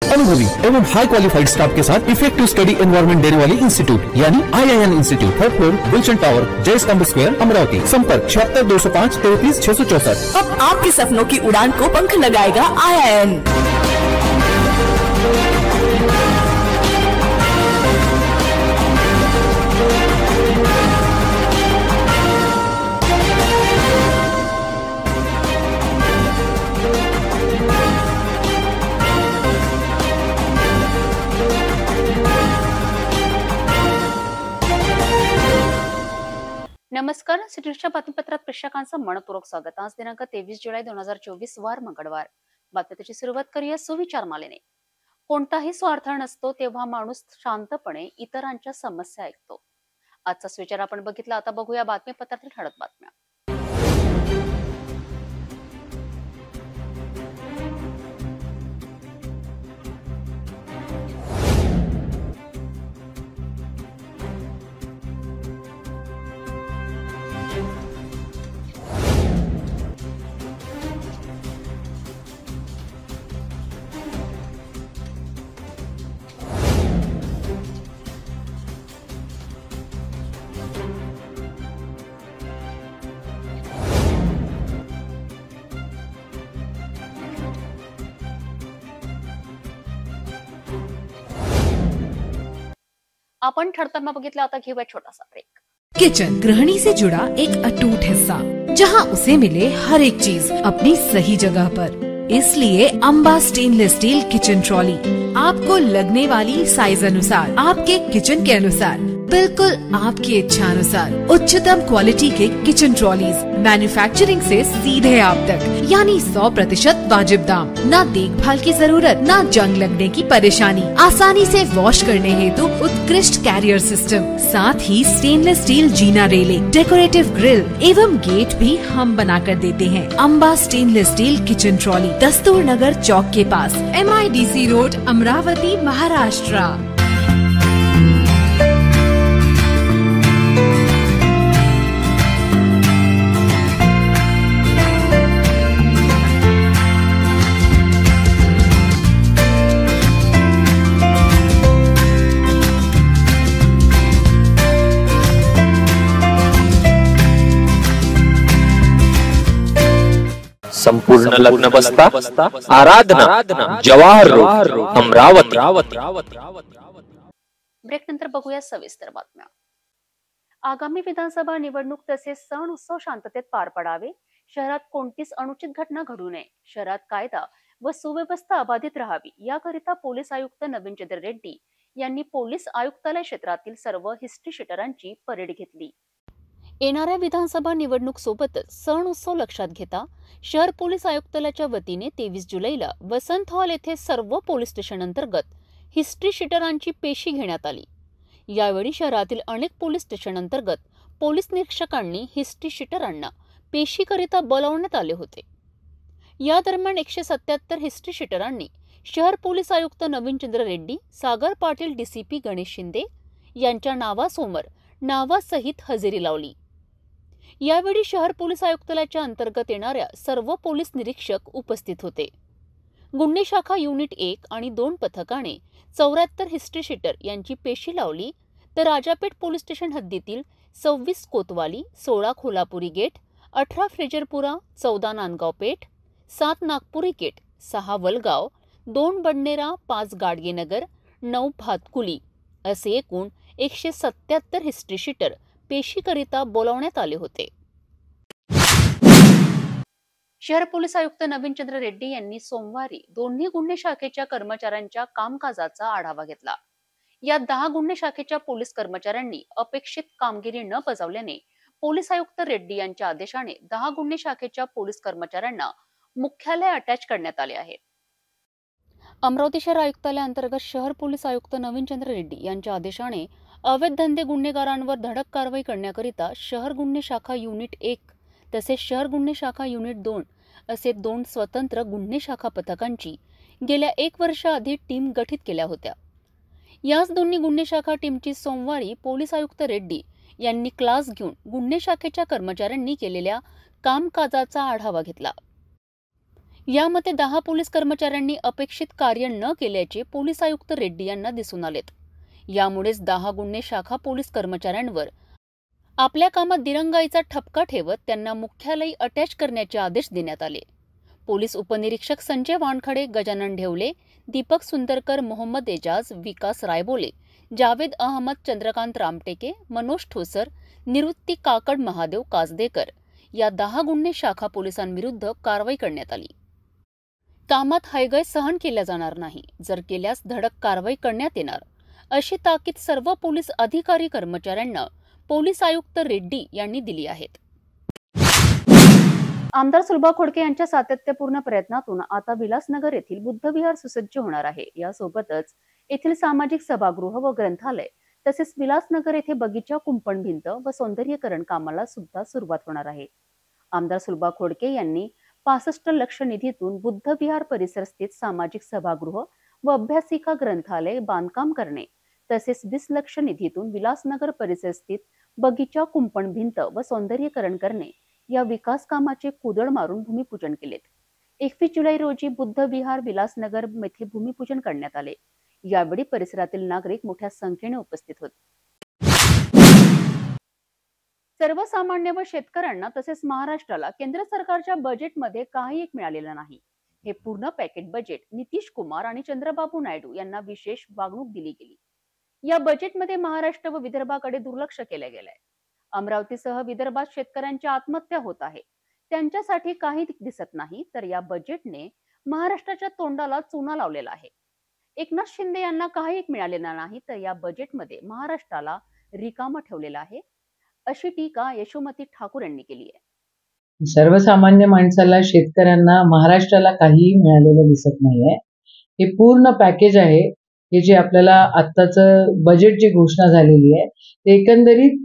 अनुभवी एवं हाई qualified staff के साथ इफेक्टिव स्टडी एनवायरमेंट देने वाली इंस्टीट्यूट यानी IIN institute, third floor, Gulshan tower, Jai Stambh square, Amravati. संपर्क 76 205 33 664। अब आपके सपनों की उड़ान को पंख लगाएगा IIN। नमस्कार, सिटीच्या बातमीपत्रात प्रेक्षकांचं मनपूर्वक स्वागत। आज दिनांक 23 जुलै 2024 वार मंगळवार। बातमीची सुरुवात करूया सुविचार मालेने। कोणताही स्वार्थ नसतो तेव्हा माणूस शांतपणे इतरांच्या समस्या ऐकतो। आजचा सुविचार आपण बघितला, आता बघूया बातमीपत्रातील ठळक बातम्या। अपन ठरताना बघितला, आता घेऊया छोटासा ब्रेक। किचन गृहिणी से जुड़ा एक अटूट हिस्सा, जहां उसे मिले हर एक चीज अपनी सही जगह पर। इसलिए Amba stainless steel kitchen trolley आपको लगने वाली साइज अनुसार, आपके किचन के अनुसार, बिल्कुल आपकी इच्छा अनुसार उच्चतम क्वालिटी के किचन ट्रॉलीज मैन्युफैक्चरिंग से सीधे आप तक, यानी 100% वाजिब दाम, ना देखभाल की जरूरत, ना जंग लगने की परेशानी, आसानी से वॉश करने हेतु उत्कृष्ट कैरियर सिस्टम, साथ ही स्टेनलेस स्टील जीना रेलिंग, डेकोरेटिव ग्रिल एवं गेट भी हम बना कर देते हैं। Amba stainless steel kitchen trolley, Dastur Nagar Chowk के पास, MIDC रोड, अमरावती, महाराष्ट्र। संपूर्ण लग्न बस्ता आराधना जवाहर रोड, अमरावती। ब्रेक नंतर बघूया सविस्तर बातम्या। आगामी विधानसभा निवडणूक तसेच सण उत्सव शांततेत पार पडावे, शहरात कोणतीच अनुचित घटना घडू नये, शहरात कायदा व सुव्यवस्था अबाधित राहावी, याकरिता पोलीस आयुक्त नवीन चंद्र रेड्डी यांनी पोलीस आयुक्तालय क्षेत्रातील सर्व हिस्ट्री शीटरांची परेड घेतली। येणाऱ्या विधानसभा निवडणूक सोबतच सण उत्सव लक्षात घेता शहर पोलीस आयुक्तालयाच्या वतीने 23 जुलैला वसंत हॉल येथे सर्व पोलीस स्टेशन अंतर्गत हिस्ट्री शीटरांची पेशी घेण्यात आली। यावेळी शहरातील अनेक पोलीस स्टेशन अंतर्गत पोलीस निरीक्षकांनी हिस्ट्री शीटरांना पेशीकरिता बोलावण्यात आले होते। या दरम्यान 177 हिस्ट्री शीटरांनी शहर पोलीस आयुक्त नवीन चंद्र रेड्डी, सागर पाटील, DCP गणेश शिंदे यांच्या नावासमोर नावासहित हजेरी लावली। यावेळी शहर पोलीस आयुक्तालयाच्या अंतर्गत येणाऱ्या सर्व पोलीस निरीक्षक उपस्थित होते। गुन्हे शाखा युनिट 1 आणि 2 पथकाने 74 हिस्ट्री शीटर यांची पेशी लावली, तर राजापेठ पोलीस स्टेशन हद्दीतील 26 कोतवाली, 16 खोलापुरी गेट, 18 फ्रेजरपुरा, 14 नांदगाव पेठ, 7 नागपुरी गेट, 6 वलगाव, 2 बडनेरा, 5 गाडगेनगर, 9 भातकुली असे एकूण 177 हिस्ट्री शीटर पेशीकरिता बोलावण्यात आले होते। शहर पोलीस आयुक्त नवीन चंद्र रेड्डी यांनी सोमवारी दोन्ही गुन्हे शाखेच्या कर्मचाऱ्यांच्या कामकाजाचा आढावा घेतला। या 10 गुन्हे शाखेच्या पोलीस कर्मचाऱ्यांनी अपेक्षित कामगिरी न बजावल्याने पोलीस आयुक्त रेड्डी यांच्या आदेशाने 10 गुन्हे शाखेच्या पोलीस कर्मचाऱ्यांना मुख्यालय अटॅच करण्यात आले आहे। अमरावती शहर आयुक्तालयाअंतर्गत शहर पोलीस आयुक्त नवीन चंद्र रेड्डी यांच्या आदेशाने अवैध धंदे गुन्हेगारांवर धडक कारवाई करण्याकरिता शहर गुन्हे शाखा युनिट 1 तसेच शहर गुन्हे शाखा युनिट 2 असे 2 स्वतंत्र गुन्हे शाखा पथकांची गेल्या 1 वर्षाआधी टीम गठीत केल्या होत्या। याच दोन्ही गुन्हे शाखा टीमची सोमवारी पोलीस आयुक्त रेड्डी यांनी क्लास घेऊन गुन्हे शाखेच्या कर्मचाऱ्यांनी केलेल्या कामकाजाचा आढावा घेतला। यामध्ये 10 पोलीस कर्मचाऱ्यांनी अपेक्षित कार्य न केल्याचे पोलीस आयुक्त रेड्डी यांना दिसून आलेत. यामुळेच 10 गुन्हे शाखा पोलीस कर्मचाऱ्यांवर आपल्या कामात दिरंगाईचा ठपका ठेवत त्यांना मुख्यालयी अटॅच करण्याचे आदेश देण्यात आले. पोलीस उपनिरीक्षक संजय वानखडे, गजानन ढेवले, दीपक सुंदरकर, मोहम्मद एजाज, विकास रायबोले, जावेद अहमद, चंद्रकांत रामटेके, मनोज ठोसर, निवृत्ती काकड, महादेव कासदेकर या 10 गुन्हे शाखा पोलिसांविरुद्ध कारवाई करण्यात आली. कामात हयगय सहन केल्या जाणार नाही, जर केल्यास धडक कारवाई करण्यात येणार अशी ताकीद सर्व पोलीस अधिकारी कर्मचाऱ्यांना पोलीस आयुक्त रेड्डी यांनी दिली आहे. आमदार सुलभा खोडके यांच्या सातत्यपूर्ण प्रयत्नातून आता विलासनगर येथील बुद्ध विहार सुसज्ज होणार आहे. यासोबतच येथील सामाजिक सभागृह व ग्रंथालय तसेच विलासनगर येथे बगीचा, कुंपण भिंत व सौंदर्यीकरण कामाला सुद्धा सुरुवात होणार आहे. आमदार सुलभा खोडके यांनी 65 लक्ष निधीतून बुद्ध विहार परिसर स्थित सामाजिक सभागृह व अभ्यासिका ग्रंथालय बांधकाम करणे तसेच 20 लक्ष निधीतून विलासनगर परिसर स्थित बगीचा, कुंपण भिंत व सौंदर्यीकरण करणे या विकास कामाचे कुदळ मारून भूमिपूजन केलेत. 21 जुलै रोजी बुद्ध विहार विलासनगर येथे भूमिपूजन करण्यात आले. यावेळी परिसरातील नागरिक मोठ्या संख्येने उपस्थित होते. सर्वसामान्य व शेतकऱ्यांना तसेच महाराष्ट्राला केंद्र सरकारच्या बजेटमध्ये काही एक मिळालेलं नाही. हे पूर्ण पॅकेट बजेट नितीश कुमार आणि चंद्रबाबू नायडू यांना विशेष वागणूक दिली गेली. या बजेटमध्ये महाराष्ट्र व विदर्भाकडे दुर्लक्ष केले गेले. अमरावतीसह विदर्भात शेतकऱ्यांच्या आत्महत्या होत आहे, त्यांच्यासाठी काही दिसत नाही. तर या बजेटने महाराष्ट्राच्या तोंडाला चुना लावलेला आहे. एकनाथ शिंदे यांना काही एक मिळालेलं नाही, तर या बजेटमध्ये महाराष्ट्राला रिकामा ठेवलेला आहे अशी टीका यशोमती ठाकूर यांनी केली आहे. सर्वसामान्य माणसाला, शेतकऱ्यांना, महाराष्ट्राला काहीही मिळालेलं दिसत नाहीये. हे पूर्ण पॅकेज आहे. हे जे आपल्याला आत्ताचं बजेट जी घोषणा झालेली आहे ते एकंदरीत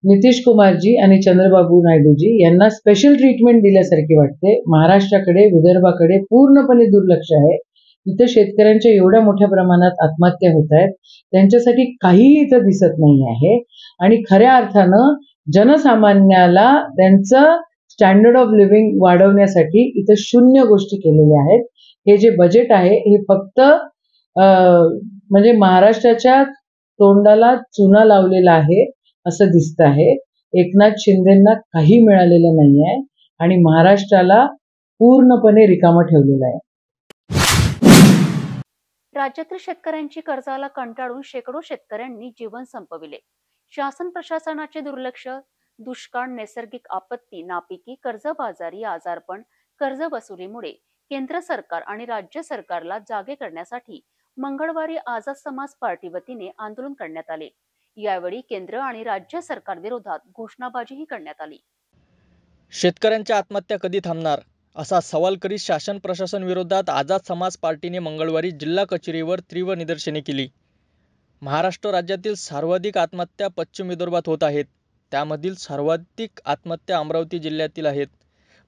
नितीश कुमारजी आणि चंद्रबाबू नायडूजी यांना स्पेशल ट्रीटमेंट दिल्यासारखी वाटते. महाराष्ट्राकडे, विदर्भाकडे पूर्णपणे दुर्लक्ष आहे. इथं शेतकऱ्यांच्या एवढ्या मोठ्या प्रमाणात आत्महत्या होत आहेत, त्यांच्यासाठी काहीही इथं दिसत नाही आहे. आणि खऱ्या अर्थानं जनसामान्याला त्यांचं स्टँडर्ड ऑफ लिव्हिंग वाढवण्यासाठी इथं शून्य गोष्टी केलेल्या आहेत. हे जे बजेट आहे हे फक्त म्हणजे महाराष्ट्राच्या तोंडाला चुना लावलेला आहे असं दिसतं आहे. एकनाथ शिंदेंना काही मिळालेलं नाही आहे आणि महाराष्ट्राला पूर्णपणे रिकामं ठेवलेलं आहे. राज्यातील शेतकऱ्यांची कर्जाला कंटाळून शेकडो शेतकऱ्यांनी जीवन संपविले. शासन प्रशासनाचे दुर्लक्ष, दुष्काळ, नैसर्गिक आपत्ती, नापिकी, कर्जबाजारी, आजारपण, कर्जवसुलीमुळे केंद्र सरकार आणि राज्य सरकारला जागे करण्यासाठी मंगळवारी आझाद समाज पार्टी वतीने आंदोलन करण्यात आले. यावेळी केंद्र आणि राज्य सरकार विरोधात घोषणाबाजीही करण्यात आली. शेतकऱ्यांच्या आत्महत्या कधी थांबणार असा सवाल करीत शासन प्रशासन विरोधात आझाद समाज पार्टीने मंगळवारी जिल्हा कचेरीवर तीव्र निदर्शने केली. महाराष्ट्र राज्यातील सर्वाधिक आत्महत्या पश्चिम विदर्भात होत आहेत. त्यामधील सर्वाधिक आत्महत्या अमरावती जिल्ह्यातील आहेत.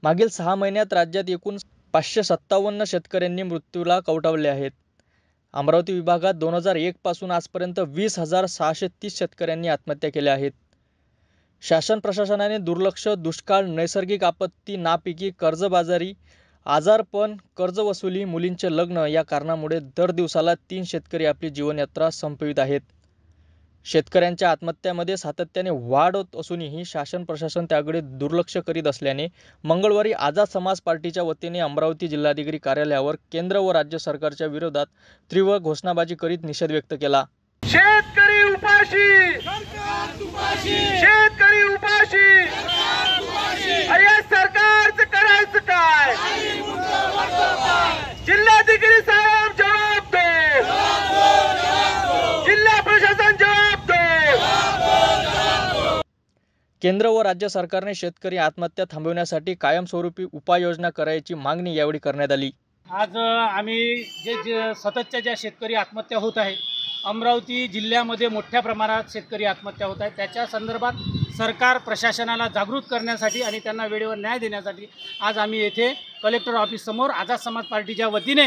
मागील 6 महिन्यात राज्यात एकूण 557 शेतकऱ्यांनी मृत्यूला कवटाळले आहेत. अमरावती विभागात 2001 पासून आजपर्यंत 20,630 शेतकऱ्यांनी आत्महत्या केल्या आहेत. शासन प्रशासनाने दुर्लक्ष, दुष्काळ, नैसर्गिक आपत्ती, नापिकी, कर्जबाजारी, आजारपण, कर्जवसुली, मुलींचे लग्न या कारणामुळे दर दिवसाला 3 शेतकरी आपली जीवनयात्रा संपवित आहेत. शेतकऱ्यांच्या आत्महत्यामध्ये सातत्याने वाढ होत असूनही शासन प्रशासन त्याकडे दुर्लक्ष करीत असल्याने मंगळवारी आझाद समाज पार्टीच्या वतीने अमरावती जिल्हाधिकारी कार्यालयावर केंद्र व राज्य सरकारच्या विरोधात तीव्र घोषणाबाजी करीत निषेध व्यक्त केला. शेतकरी उपाशी, शेतकरी उपाशी, अरे सरकारचं करायचं काय? जिल्हाधिकारी साहेब जवाब दे, जिल्हा प्रशासन जवाब दे. केंद्र व राज्य सरकारने शेतकरी आत्महत्या थांबवण्यासाठी कायमस्वरूपी उपाययोजना करायची मागणी यावेळी करण्यात आली. आज आम्ही जे सततच्या ज्या शेतकरी आत्महत्या होत आहे, अमरावती जिल्ह्यामध्ये मोठ्या प्रमाणात शेतकरी आत्महत्या होत आहेत, त्याच्या संदर्भात सरकार प्रशासनाला जागृत करण्यासाठी आणि त्यांना वेळेवर न्याय देण्यासाठी आज आम्ही येथे कलेक्टर ऑफिस समोर आझाद समाज पार्टीच्या वतीने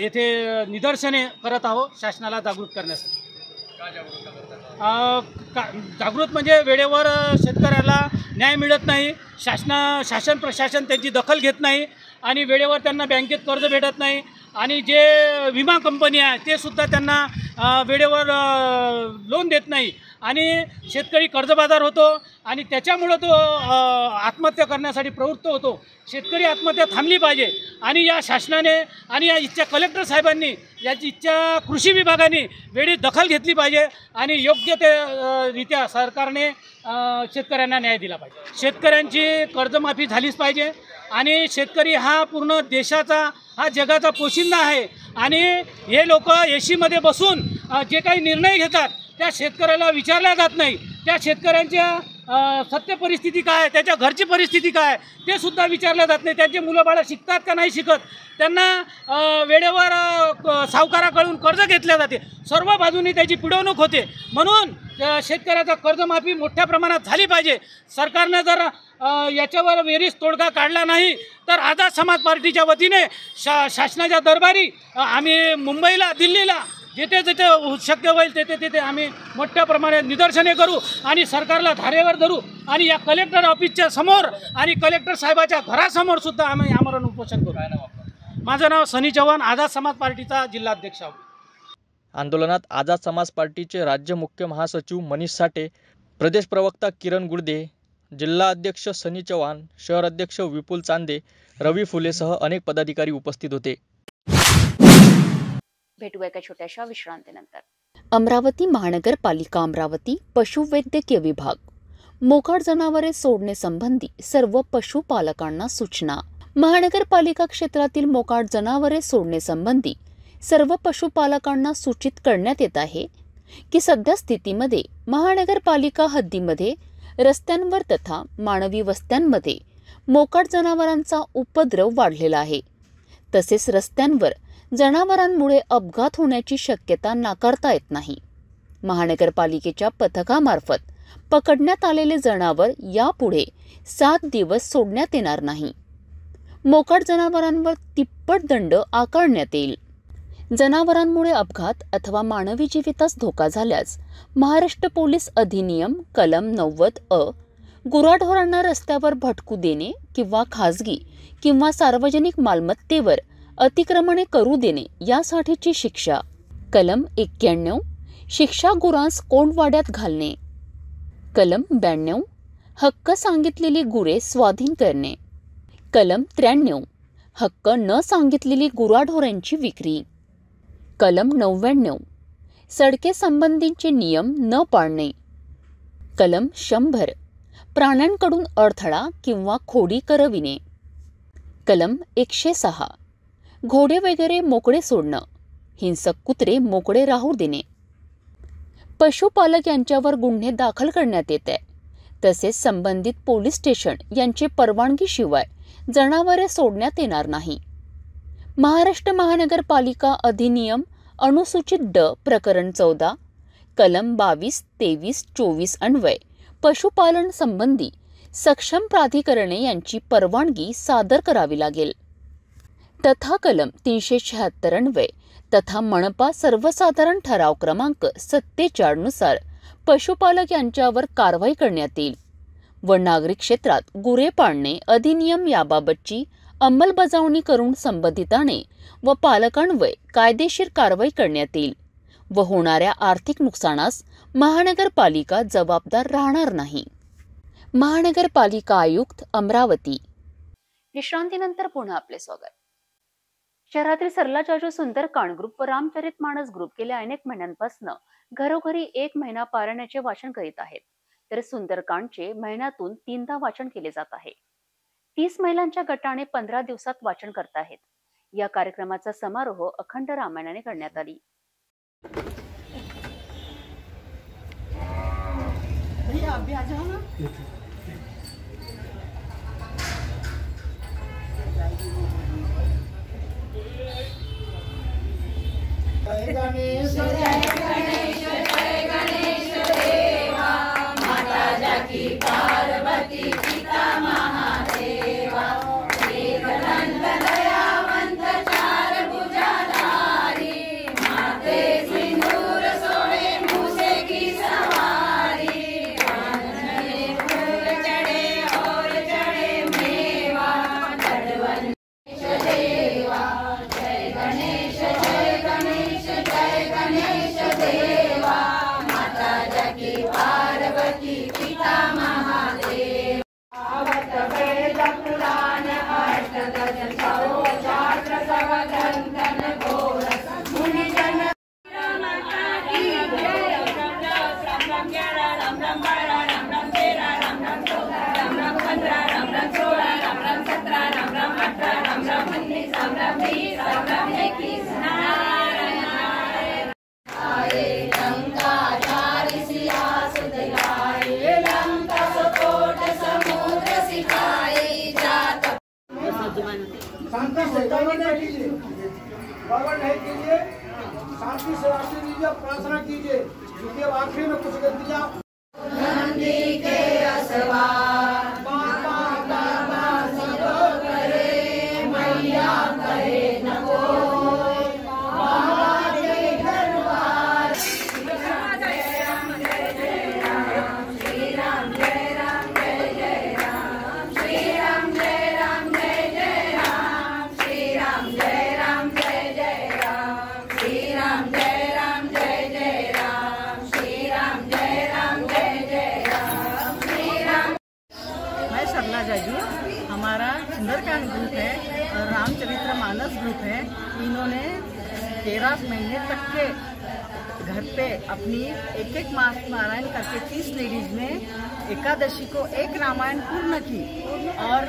येथे निदर्शने करत आहोत शासनाला जागृत करण्यासाठी. जागृत म्हणजे वेळेवर शेतकऱ्याला न्याय मिळत नाही, शासन प्रशासन त्यांची दखल घेत नाही. आणि वेळेवर त्यांना बँकेत कर्ज भेटत नाही आणि जे विमा कंपनी आहे ते सुद्धा त्यांना वेळेवर लोन देत नाही आणि शेतकरी कर्जबाजार होतो आणि त्याच्यामुळं तो आत्महत्या करण्यासाठी प्रवृत्त होतो. शेतकरी आत्महत्या थांबली पाहिजे आणि या शासनाने आणि या इथच्या कलेक्टर साहेबांनी याची इथच्या कृषी विभागाने वेळी दखल घेतली पाहिजे आणि योग्य ते रीत्या सरकारने शेतकऱ्यांना न्याय दिला पाहिजे. शेतकऱ्यांची कर्जमाफी झालीच पाहिजे आणि शेतकरी हा पूर्ण देशाचा हा जगाचा पोशिंदा आहे आणि हे लोक एसीमध्ये बसून जे काही निर्णय घेतात त्या शेतकऱ्याला विचारल्या जात नाही. त्या शेतकऱ्यांच्या सत्य परिस्थिती काय, त्याच्या घरची परिस्थिती काय ते सुद्धा विचारल्या जात नाही. त्यांचे मुलं बाळं शिकतात का नाही शिकत, त्यांना वेळेवर सावकाराकडून कर्ज घेतले जाते, सर्व बाजूनी त्याची पिळवणूक होते. म्हणून शेतकऱ्याचा कर्जमाफी मोठ्या प्रमाणात झाली पाहिजे. सरकारनं जर याच्यावर वेरीस तोडगा काढला नाही तर आझाद समाज पार्टीच्या वतीने शासनाच्या दरबारी आम्ही मुंबईला, दिल्लीला जिथे जिथे शक्य होईल तिथे आम्ही मोठ्या प्रमाणात निदर्शने करू आणि सरकारला धारेवर धरू आणि या कलेक्टर ऑफिसच्या समोर आणि कलेक्टर साहेबाच्या घरासमोर सुद्धा आम्ही आमरण उपोषण करू. माझं नाव सनी चव्हाण, आझाद समाज पार्टीचा जिल्हाध्यक्ष आहोत. आंदोलनात आझाद समाज पार्टीचे राज्य मुख्य महासचिव मनीष साठे, प्रदेश प्रवक्ता किरण गुडदे, जिल्हा अध्यक्ष सनी चव्हाण, शहर अध्यक्ष विपुल चांदे, रवी फुलेसह अनेक पदाधिकारी उपस्थित होते. भेटूया एका छोट्याशा विश्रांतीनंतर. अमरावती महानगरपालिका अमरावती पशुवैद्यकीय विभाग मोकाट जनावरे सोडणे संबंधी सर्व पशुपालकांना सूचना. महानगरपालिका क्षेत्रातील मोकाट जनावरे सोडणे संबंधी सर्व पशुपालकांना सूचित करण्यात येत आहे की सध्या स्थितीमध्ये महानगरपालिका हद्दीमध्ये रस्त्यांवर तथा मानवी वस्त्यांमध्ये मोकाट जनावरांचा उपद्रव वाढलेला आहे. तसेच रस्त्यांवर जनावरांमुळे अपघात होण्याची शक्यता नाकारता येत नाही. महानगरपालिकेच्या पथकामार्फत पकडण्यात आलेले जनावर यापुढे 7 दिवस सोडण्यात येणार नाही. मोकाट जनावरांवर तिप्पट दंड आकारण्यात येईल. जनावरांमुळे अपघात अथवा मानवी जीवितास धोका झाल्यास महाराष्ट्र पोलीस अधिनियम कलम 90 गुराढोरांना रस्त्यावर भटकू देणे किंवा खाजगी किंवा सार्वजनिक मालमत्तेवर अतिक्रमणे करू देणे यासाठीची शिक्षा. कलम 91 शिक्षा गुरांस कोंडवाड्यात घालणे. कलम 92 हक्क सांगितलेली गुरे स्वाधीन करणे. कलम 93 हक्क न सांगितलेली गुराढोरांची विक्री. कलम 99 सडके संबंधीचे नियम न पाळणे. कलम 100 प्राण्यांकडून अडथळा किंवा खोडी करविणे. कलम 106 घोडे वगैरे मोकळे सोडणं, हिंसक कुत्रे मोकळे राहू देणे. पशुपालक यांच्यावर गुन्हे दाखल करण्यात येत आहे. तसेच संबंधित पोलीस स्टेशन यांची परवानगीशिवाय जनावरे सोडण्यात येणार नाही. महाराष्ट्र महानगरपालिका अधिनियम अनुसूचित ड प्रकरण 14 कलम 22, 23, 24 अन्वय पशुपालन संबंधी सक्षम प्राधिकरणे यांची परवानगी सादर करावी लागेल. तथा कलम 376 अन्वय तथा मनपा सर्वसाधारण ठराव क्रमांक 47 नुसार पशुपालक यांच्यावर कारवाई करण्यात येईल व नागरिक क्षेत्रात गुरे पाळणे अधिनियम याबाबतची अंमलबजावणी करून संबंधिताने व पालकांवर कायदेशीर कारवाई करण्यात येईल व होणाऱ्या आर्थिक नुकसानास महानगरपालिका जबाबदार राहणार नाही. महानगरपालिका आयुक्त अमरावती. विश्रांतीनंतर पुन्हा आपले स्वागत. शहरातील सरला जाजू सुंदरकांड ग्रुप व रामचरितमानस ग्रुप गेल्या अनेक महिन्यांपासून घरोघरी 1 महिना पारायणाचे वाचन करीत आहेत. तर सुंदरकांडचे महिन्यातून 3दा वाचन केले जात आहे. 30 महिलांच्या गटाने 15 दिवसात वाचन करत आहेत. या कार्यक्रमाचा समारोह अखंड रामायणाने करण्यात आली. शांति से आशीर्वाद दीजिए, प्रार्थना कीजिए। इसके आखिरी में कुछ कर दीजिए आप। हमारा सुंदरकांड ग्रुप है और रामचरितमानस ग्रुप है। इन्होंने 13 महीने तक के घर पे अपनी एक मास पारायण करके 30 लेडीज ने एकादशी को एक रामायण पूर्ण की और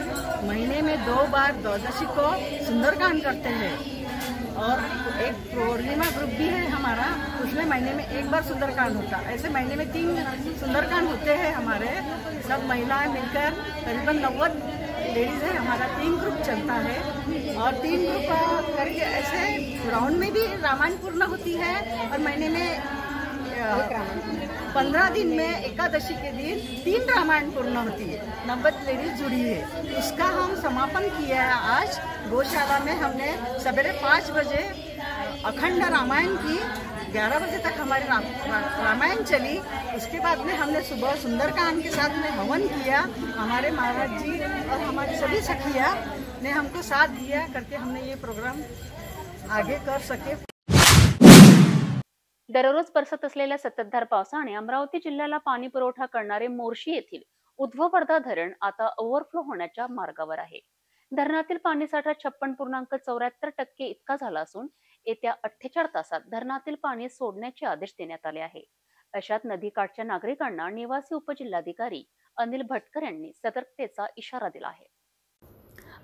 महीने में 2 बार द्वादशी को सुंदरकांड करते हैं। और एक पूर्णिमा ग्रुप भी है हमारा, उसमें महीने में 1 बार सुंदरकांड होता है। ऐसे महीने में 3 सुंदरकांड होते हैं हमारे। सब महिलाएं मिलकर करीबन 90 लेडीज है। हमारा 3 ग्रुप चलता है और 3 ग्रुप करके ऐसे राउंड में भी रामायण पूर्ण होती है और महीने में 15 दिन में एकादशी के दिन 3 रामायण पूर्ण होती है। 90 लेडीज जुड़ी है। उसका हम समापन किया है आज गौशाला में। हमने सवेरे 5 बजे अखंड रामायण की, 11 बजे तक हमारी रामायण चली। उसके बाद में हमने सुबह सुंदरकांड के साथ में हवन किया। हमारे महाराज जी और हमारी सभी सखिया ने हमको साथ दिया करके हमने ये प्रोग्राम आगे कर सके। दररोज बरसत असलेल्या संततधार पावसाने अमरावती जिल्ह्याला पाणी पुरवठा करणारे मोर्शी येथील उध्ववर्धा धरण आता ओव्हरफ्लो होण्याच्या मार्गावर आहे। धरणातील पाणीसाठा 56.74% इतका झाला असून येत्या 48 तासात धरणातील पाणी सोडण्याचे आदेश देण्यात आले आहे। अशात नदीकाठच्या नागरिकांना निवासी उपजिल्हाधिकारी अनिल भटकर यांनी सतर्कतेचा इशारा दिला आहे।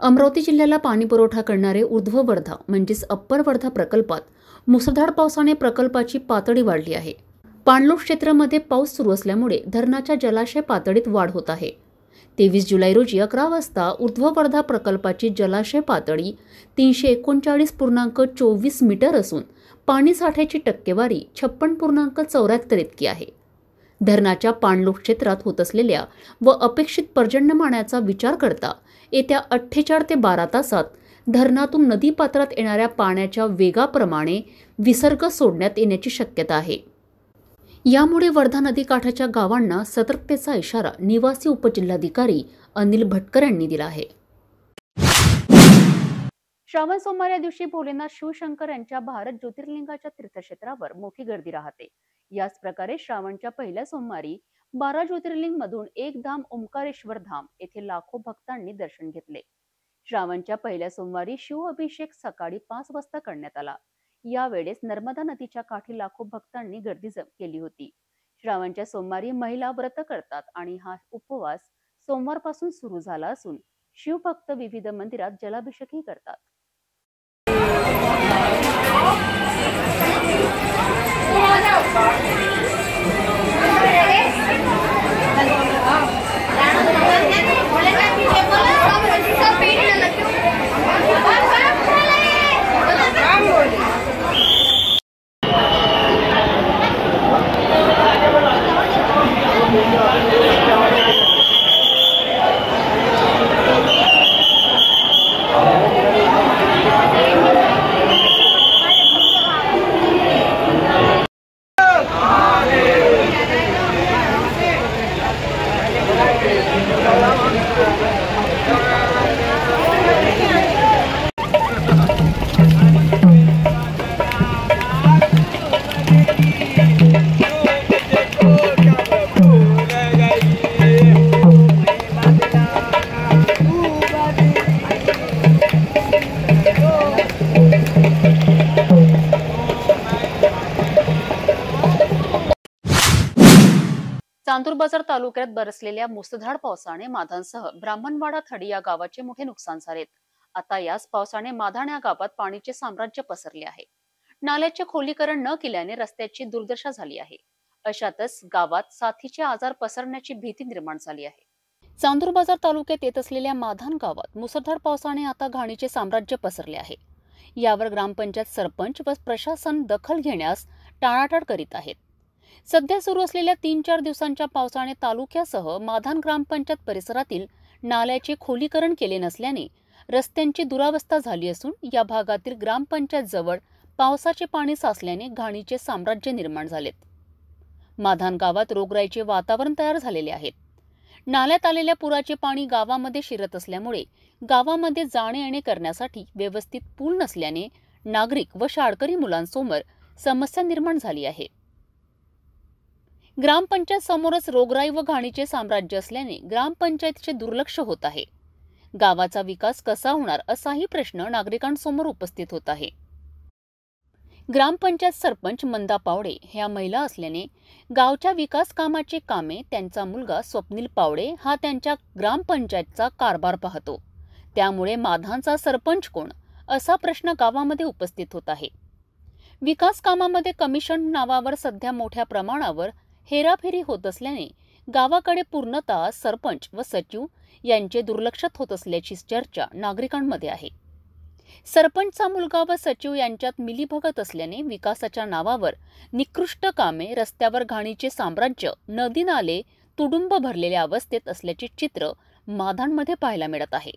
अमरावती जिल्ह्याला पाणी पुरवठा करणारे उध्ववर्धा म्हणजेच अप्पर वर्धा प्रकल्पात मुसळधार पावसाने प्रकल्पाची पातळी वाढली आहे। पाणलोट क्षेत्रामध्ये पाऊस सुरू असल्यामुळे धरणाच्या जलाशय पातळीत वाढ होत आहे। 23 जुलै रोजी 11 वाजता उध्ववर्धा प्रकल्पाची जलाशय पातळी 339.24 मीटर असून पाणी साठ्याची टक्केवारी 56.74 इतकी आहे। धरणाच्या पाणलोट क्षेत्रात होत असलेल्या व अपेक्षित पर्जन्यमानाचा विचार करता येत्या 48 ते 12 तासात धरणातून नदी पात्रात येणाऱ्या पाण्याच्या वेगाप्रमाणे विसर्ग सोडण्यात येण्याची शक्यता आहे। यामुळे वर्धा नदीकाठाच्या गावांना सतर्कतेचा इशारा निवासी उपजिल्हाधिकारी अनिल भटकर यांनी दिला आहे। श्रावण सोमवार या दिवशी भोलेनाथ शिवशंकर यांच्या भारत ज्योतिर्लिंगाच्या तीर्थक्षेत्रावर मोठी गर्दी राहते। याच प्रकारे श्रावणच्या पहिल्या सोमवारी 12 ज्योतिर्लिंग मधून एक धाम ओंकारेश्वर धाम येथे लाखो भक्तांनी दर्शन घेतले। श्रावणच्या पहिल्या सोमवारी शिव अभिषेक सकाळी 5 वाजता करण्यात आला। यावेळेस नर्मदा नदीच्या काठी लाखो भक्तांनी गर्दी केली होती। श्रावणच्या सोमवारी महिला व्रत करतात आणि हा उपवास सोमवारपासून सुरू झाला असून शिवभक्त विविध मंदिरात जलाभिषेकही करतात। चांदूर बाजार तालुक्यात बरसलेल्या मुसळधार पावसाने माधानसह ब्राह्मणवाडा थडी या गावाचे मोठे नुकसान झाले। आता याच पावसाने माधान या गावात पाणीचे साम्राज्य पसरले आहे। नाल्याचे खोलीकरण न केल्याने रस्त्याची दुर्दशा झाली आहे। अशातच गावात साथीचे आजार पसरण्याची भीती निर्माण झाली आहे। चांदूर बाजार तालुक्यात येत असलेल्या माधान गावात मुसळधार पावसाने आता घाणीचे साम्राज्य पसरले आहे। यावर ग्रामपंचायत सरपंच व प्रशासन दखल घेण्यास टाळाटाळ करीत आहेत. सध्या सुरू असलेल्या 3-4 दिवसांच्या पावसाने तालुक्यासह माधान ग्रामपंचायत परिसरातील नाल्याचे खोलीकरण केले नसल्याने रस्त्यांची दुरावस्था झाली असून या भागातील ग्रामपंचायत जवळ पावसाचे पाणी साचल्याने घाणीचे साम्राज्य निर्माण झालेत. माधान गावात रोगराईचे वातावरण तयार झालेले आहेत. नाल्यात आलेल्या पुराचे पाणी गावामध्ये शिरत असल्यामुळे गावामध्ये जाणे येणे करण्यासाठी व्यवस्थित पूल नसल्याने नागरिक व शाळकरी मुलांसमोर समस्या निर्माण झाली आहे. ग्रामपंचायत समोरच रोगराई व घाणीचे साम्राज्य असल्याने ग्रामपंचायतीचे दुर्लक्ष होत आहे. गावाचा विकास कसा होणार असाही प्रश्न नागरिकांसमोर उपस्थित होत आहे. ग्रामपंचायत सरपंच मंदा पावडे ह्या महिला असल्याने गावच्या विकास कामाचे कामे त्यांचा मुलगा स्वप्नील पावडे हा त्यांच्या ग्रामपंचायतचा कारभार पाहतो. त्यामुळे माधानचा सरपंच कोण असा प्रश्न गावामध्ये उपस्थित होत आहे. विकास कामामध्ये कमिशन नावावर सध्या मोठ्या प्रमाणावर हेराफेरी होत असल्याने गावाकडे पूर्णतः सरपंच व सचिव यांचे दुर्लक्षात होत असल्याची चर्चा नागरिकांमध्ये आहे. सरपंचचा मुलगा व सचिव यांच्यात मिलीभगत असल्याने विकासाच्या नावावर निकृष्ट कामे, रस्त्यावर घाणीचे साम्राज्य, नदी नाले तुडुंब भरलेल्या अवस्थेत असल्याचे चित्र माधानमध्ये पाहायला मिळत आहे.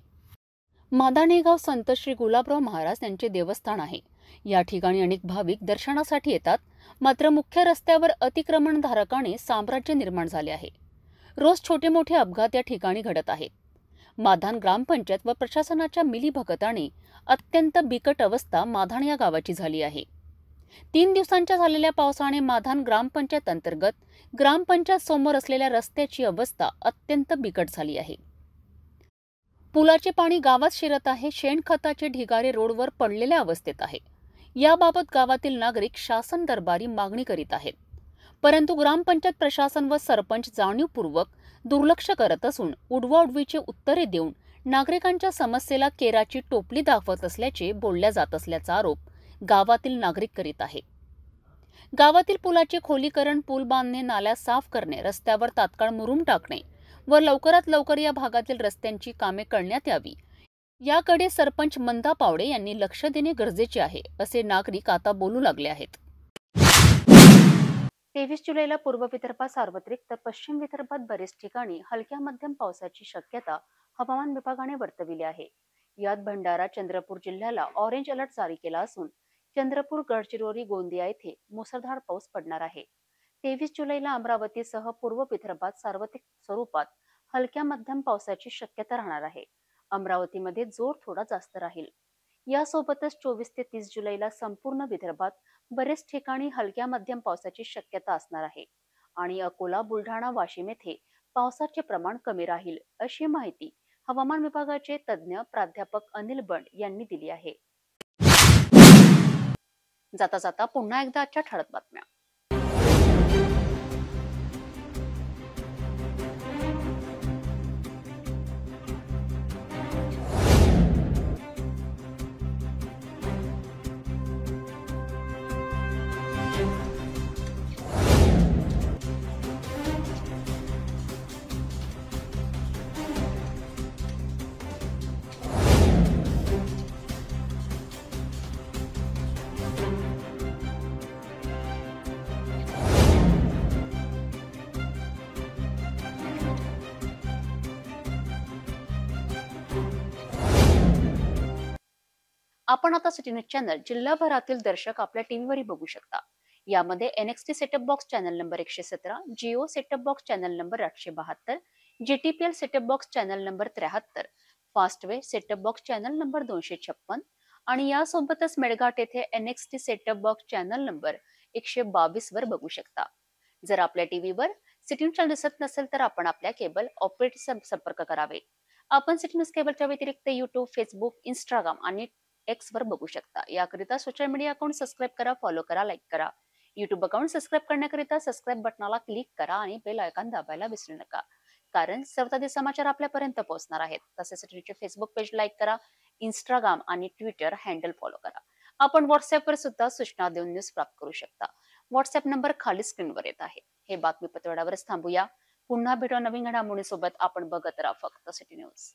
माधान हे गाव संत श्री गुलाबराव महाराज यांचे देवस्थान आहे. या ठिकाणी अनेक भाविक दर्शनासाठी येतात. मात्र मुख्य रस्त्यावर अतिक्रमणधारकाने साम्राज्य निर्माण झाले आहे. रोज छोटे मोठे अपघात या ठिकाणी घडत आहेत. माधान ग्रामपंचायत व प्रशासनाच्या मिलीभगताने अत्यंत बिकट अवस्था माधान या गावाची झाली आहे. 3 दिवसांच्या झालेल्या पावसाने माधान ग्रामपंचायत अंतर्गत ग्रामपंचायत समोर असलेल्या रस्त्याची अवस्था अत्यंत बिकट झाली आहे. पुलाचे पाणी गावात शिरत आहे. शेणखताचे ढिगारे रोडवर पडलेल्या अवस्थेत आहे. याबाबत गावातील नागरिक शासन दरबारी मागणी करीत आहेत. परंतु ग्रामपंचायत प्रशासन व सरपंच जाणीवपूर्वक दुर्लक्ष करत असून उडवाउडवीची उत्तरे देऊन नागरिकांच्या समस्येला केराची टोपली दाखवत असल्याचे बोलल्या जात असल्याचा आरोप गावातील नागरिक करीत आहे. गावातील पुलाचे खोलीकरण, पूल बांधणे, नाल्या साफ करणे, रस्त्यावर तात्काळ मुरुम टाकणे व लवकरात लवकर या भागातील रस्त्यांची कामे करण्यात यावी याकडे सरपंच मंदा पावडे यांनी लक्ष देणे गरजेचे आहे, असे नागरिक आता बोलू लागले आहेत. 23 जुलैला पूर्व विदर्भात सार्वत्रिक तर पश्चिम विदर्भात बरेच ठिकाणी हलक्या मध्यम पावसाची शक्यता हवामान विभागाने वर्तविली आहे. यात भंडारा, चंद्रपूर जिल्ह्याला ऑरेंज अलर्ट जारी केला असून चंद्रपूर, गडचिरोली, गोंदिया येथे मुसळधार पाऊस पडणार आहे. 23 जुलैला अमरावतीसह पूर्व विदर्भात सार्वत्रिक स्वरूपात हलक्या मध्यम पावसाची शक्यता राहणार आहे. अमरावतीमध्ये जोर थोडा जास्त राहील. यासोबतच 24 ते 30 जुलैला संपूर्ण विदर्भात बरेच ठिकाणी हलक्या मध्यम पावसाची शक्यता असणार आहे आणि अकोला, बुलढाणा, वाशिम येथे पावसाचे प्रमाण कमी राहील, अशी माहिती हवामान विभागाचे तज्ज्ञ प्राध्यापक अनिल बंड यांनी दिली आहे. जाता जाता पुन्हा एकदा आजच्या ठळक बातम्या. आपण आता सिटी न्यूज चॅनल जिल्हाभरातील दर्शक आपल्या टीव्हीवरही बघू शकता. यामध्ये NXT setup box channel number 117, Jio setup box channel number 872, GTPL setup box channel number 73, Fastway setup box channel number 256 आणि यासोबतच मेळघाट येथे NXT setup box channel number 122 वर बघू शकता. जर आपल्या टीव्हीवर सिटी न्यूज चॅनल दिसत नसेल तर आपण आपल्या केबल ऑपरेटरचा संपर्क करावे. आपण सिटी न्यूज केबलच्या व्यतिरिक्त YouTube, फेसबुक, इंस्टाग्राम आणि X वर बघू शकता. याकरिता सोशल मीडिया अकाउंट सबस्क्राईब करा, फॉलो करा, लाईक करा. YouTube अकाउंट सबस्क्राईब करण्याकरिता सबस्क्राईब बटनाला क्लिक करा आणि बेल आयकॉन दाबायला विसरू नका, कारण सर्वताधी समाचार आपल्यापर्यंत पोहोचणार आहेत. तसेच चे फेसबुक पेज लाईक करा, इंस्टाग्राम आणि ट्विटर हँडल फॉलो करा. आपण व्हॉट्सअपवर सुद्धा सूचना देऊन न्यूज प्राप्त करू शकता. व्हॉट्सअप नंबर खाली स्क्रीनवर येत आहे. हे बातमीपत्रावरच थांबूया. पुन्हा भेटू नवीन घडामोडींसोबत. आपण बघत राहा फक्त सिटी न्यूज.